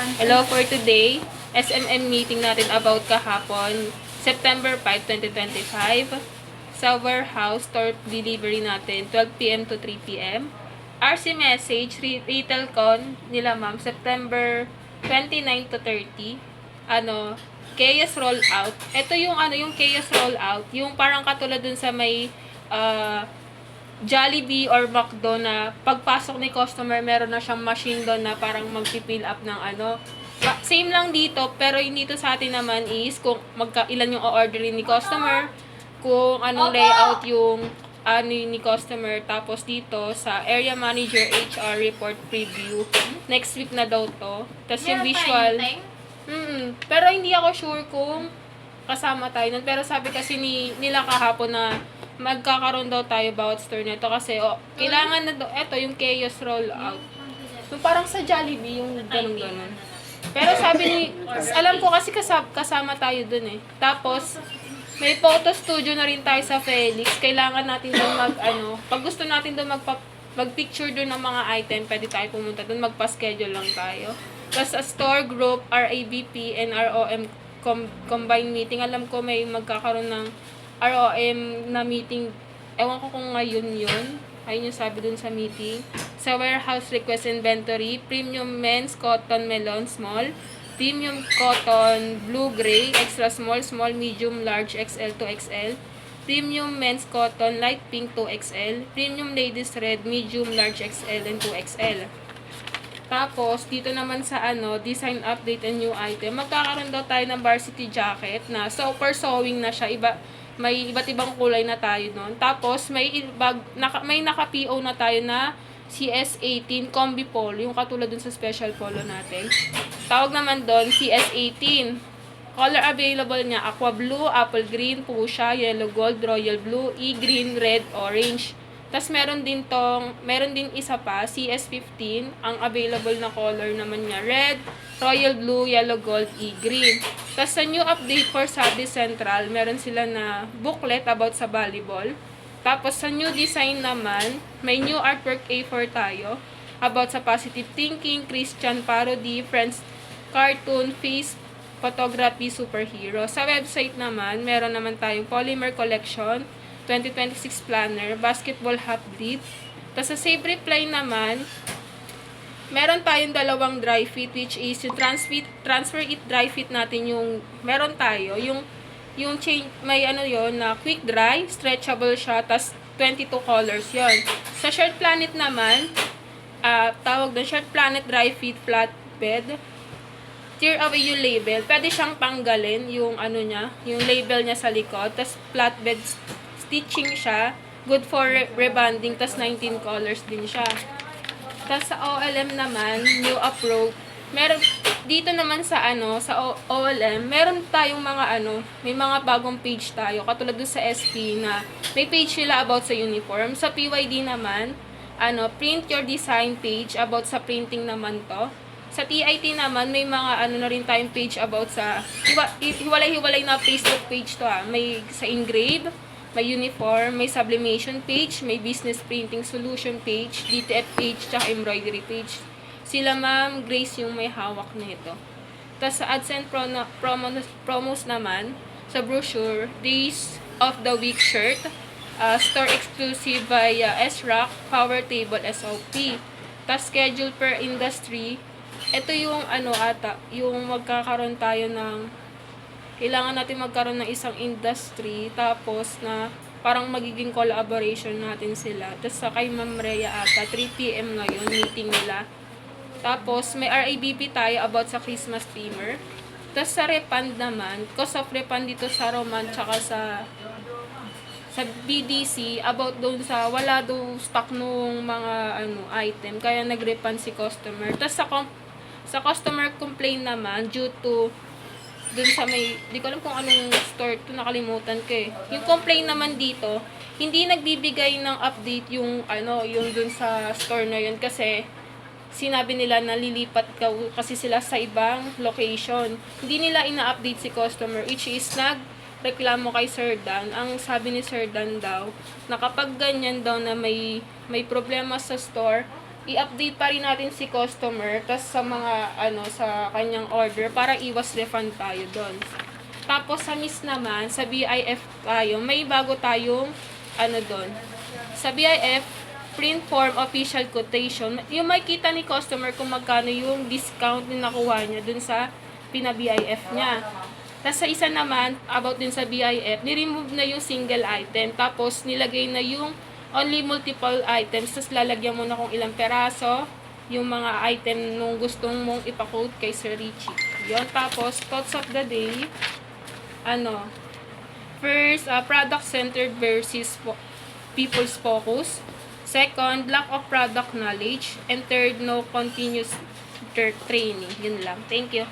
Hello for today. SMM meeting natin about kahapon, September 5, 2025. Sa warehouse, store delivery natin, 12 p.m. to 3 p.m. RC message, retail con nila ma'am, September 29 to 30. Chaos rollout. Ito yung yung chaos rollout, yung parang katulad dun sa may Jollibee or McDo na pagpasok ni customer, meron na siyang machine doon na parang magpipill up ng Same lang dito, pero yung dito sa atin naman is kung ilan yung o-orderin ni customer, kung anong layout yung ni customer. Tapos dito sa area manager HR report preview, next week na daw to. Tapos yung visual. Pero hindi ako sure kung kasama tayo nun. Pero sabi kasi nila kahapon na magkakaroon daw tayo bawat store nito kasi kailangan na daw, eto yung chaos rollout. So parang sa Jollibee yung ganun. Pero sabi alam ko kasi kasama tayo dun eh. Tapos may photo studio na rin tayo sa Felix. Kailangan natin dun pag gusto natin dun mag-picture dun ng mga item, pwede tayo pumunta dun, magpa-schedule lang tayo. Tapos sa store group, RABP and ROM combined meeting, alam ko may magkakaroon ng ROM na meeting. Ewan ko kung ngayon yun. Ayun yung sabi dun sa meeting. Sa warehouse request inventory, premium men's cotton melon small, premium cotton blue gray, extra small, small, medium, large, XL to XL, premium men's cotton light pink to XL, premium ladies red, medium, large, XL and 2XL. Tapos, dito naman sa design update and new item, magkakaroon daw tayo ng varsity jacket na super sewing na siya. May iba't ibang kulay na tayo nun. Tapos, may naka-PO na tayo na CS18 combi polo, yung katulad dun sa special polo natin. Tawag naman doon CS18. Color available niya, aqua blue, apple green, fuchsia, yellow gold, royal blue, e-green, red, orange. Tapos meron din isa pa, CS15, ang available na color naman niya, red, royal blue, yellow gold, e-green. Tapos sa new update for Saudi Central, meron sila na booklet about sa volleyball. Tapos sa new design naman, may new artwork A4 tayo about sa positive thinking, Christian parody, friends cartoon, face photography, superhero. Sa website naman, meron naman tayong polymer collection, 2026 planner, basketball half brief. Tapos sa Save Reply naman, meron tayong dalawang dry fit, which is yung transfer it dry fit natin, yung meron tayo yung change, may yon na quick dry, stretchable siya, tas 22 colors yon. Sa Shirt Planet naman, tawag doon Shirt Planet dry fit flat bed, tear away yung label, pwede siyang tanggalin yung yung label niya sa likod, tas flatbed stitching siya, good for rebonding, tas 19 colors din siya. Tas sa OLM naman, new approach, meron dito naman sa sa OLM, meron tayong mga may mga bagong page tayo, katulad dun sa SP na may page sila about sa uniform. Sa PYD naman, print your design page about sa printing naman to. Sa TIT naman, may mga na rin tayong page about sa hiwalay-hiwalay na Facebook page to May sa engrave, may uniform, may sublimation page, may business printing solution page, DTF page, tsaka embroidery page. Sila Ma'am Grace yung may hawak nito. Tapos sa ads and promos naman, sa brochure, Days of the Week shirt, store exclusive via SRAC, Power Table SOP. Tapos schedule per industry, ito yung yung magkakaroon tayo kailangan natin magkaroon ng isang industry, tapos na parang magiging collaboration natin sila. Tapos sa kay Ma'am Rhea 3 p.m. ngayon, meeting nila. Tapos may RABP tayo about sa Christmas steamer. Tapos sa refund naman, cost of refund dito sa Roman tsaka sa BDC, about doon sa wala daw stock nung mga item, kaya nag-refund si customer. Tapos sa customer complaint naman, due to dun sa di ko alam kung anong store to, nakalimutan ko eh. Yung complaint naman dito, hindi nagbibigay ng update yung dun sa store na yun, kasi sinabi nila na lilipat kasi sila sa ibang location. Hindi nila ina-update si customer, which is nagreklamo kay Sir Dan. Ang sabi ni Sir Dan daw, na kapag ganyan daw na may problema sa store, i-update pa rin natin si customer tas sa mga sa kanyang order para iwas refund tayo doon. Tapos sa miss naman, sa BIF tayo, may bago tayong doon. Sa BIF, print form official quotation, yung makita ni customer kung magkano yung discount na nakuha niya dun sa pina-BIF niya. Tapos sa isa naman, about din sa BIF, ni-remove na yung single item, tapos nilagay na yung only multiple items, tapos lalagyan mo na kung ilang peraso, yung mga item nung gustong mong ipa-quote kay Sir Richie. Yun, tapos, thoughts of the day, first, product-centered versus people's focus. Second, lack of product knowledge. And third, no continuous training. Yun lang. Thank you.